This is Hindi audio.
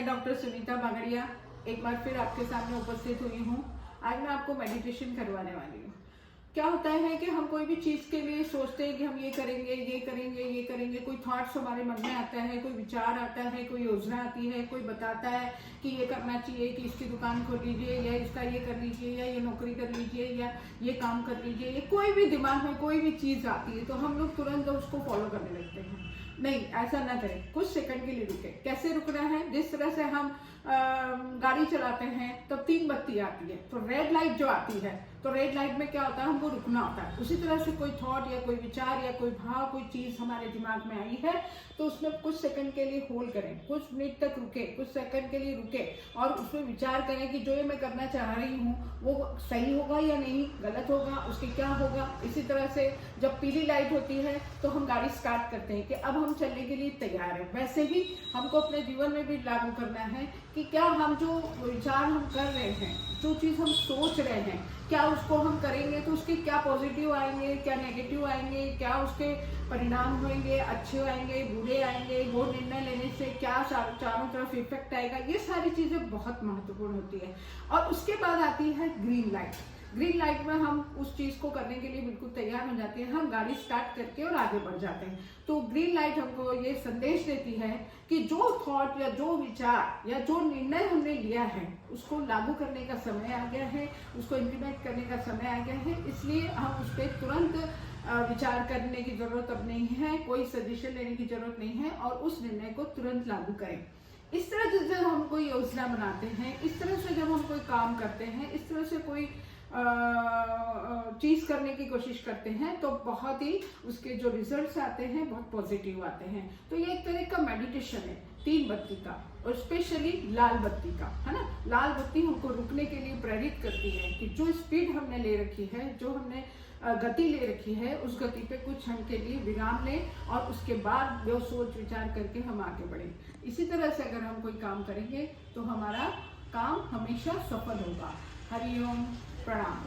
मैं डॉक्टर सुनीता बागड़िया एक बार फिर आपके सामने उपस्थित हुई हूँ। आज मैं आपको मेडिटेशन करवाने वाली हूँ। क्या होता है कि हम कोई भी चीज़ के लिए सोचते हैं कि हम ये करेंगे ये करेंगे ये करेंगे, कोई थॉट्स हमारे मन में आता है, कोई विचार आता है, कोई योजना आती है, कोई बताता है कि ये करना चाहिए, कि इसकी दुकान खोल लीजिए या इसका ये कर लीजिए या ये नौकरी कर लीजिए या ये काम कर लीजिए, ये कोई भी दिमाग में कोई भी चीज़ आती है तो हम लोग तुरंत उसको फॉलो करने लगते हैं। नहीं, ऐसा ना करें, कुछ सेकंड के लिए रुके। कैसे रुकना है? जिस तरह से हम गाड़ी चलाते हैं तो 3 बत्ती आती है, तो रेड लाइट जो आती है तो रेड लाइट में क्या होता है, हमको रुकना होता है। उसी तरह से कोई थॉट या कोई विचार या कोई भाव, कोई चीज़ हमारे दिमाग में आई है तो उसमें कुछ सेकंड के लिए होल्ड करें, कुछ मिनट तक रुके, कुछ सेकंड के लिए रुके और उसमें विचार करें कि जो ये मैं करना चाह रही हूँ वो सही होगा या नहीं, गलत होगा, उसके क्या होगा। इसी तरह से जब पीली लाइट होती है तो हम गाड़ी स्टार्ट करते हैं कि अब हम चलने के लिए तैयार हैं। वैसे ही हमको अपने जीवन में भी लागू करना है कि क्या हम जो विचार हम कर रहे हैं, जो चीज़ हम सोच रहे हैं, क्या उसको हम करेंगे तो उसके क्या पॉजिटिव आएंगे, क्या नेगेटिव आएंगे, क्या उसके परिणाम होंगे, अच्छे आएंगे, बुरे आएंगे, वो निर्णय लेने से क्या चारों तरफ इफेक्ट आएगा। ये सारी चीज़ें बहुत महत्वपूर्ण होती है। और उसके बाद आती है ग्रीन लाइट। ग्रीन लाइट में हम उस चीज़ को करने के लिए बिल्कुल तैयार हो जाते हैं, हम गाड़ी स्टार्ट करके और आगे बढ़ जाते हैं। तो ग्रीन लाइट हमको ये संदेश देती है कि जो थॉट या जो विचार या जो निर्णय हमने लिया है उसको लागू करने का समय आ गया है, उसको इम्प्लीमेंट करने का समय आ गया है। इसलिए हम उस पर तुरंत विचार करने की जरूरत अब नहीं है, कोई सजेशन लेने की जरूरत नहीं है और उस निर्णय को तुरंत लागू करें। इस तरह से जब हम कोई योजना बनाते हैं, इस तरह से जब हम कोई काम करते हैं, इस तरह से कोई चीज़ करने की कोशिश करते हैं तो बहुत ही उसके जो रिजल्ट्स आते हैं बहुत पॉजिटिव आते हैं। तो ये एक तरह का मेडिटेशन है 3 बत्ती का और स्पेशली लाल बत्ती का, है ना। लाल बत्ती हमको रुकने के लिए प्रेरित करती है कि जो स्पीड हमने ले रखी है, जो हमने गति ले रखी है, उस गति पे कुछ क्षण के लिए विराम लें और उसके बाद जो सोच विचार करके हम आगे बढ़ें। इसी तरह से अगर हम कोई काम करेंगे तो हमारा काम हमेशा सफल होगा। हरिओम, प्रणाम।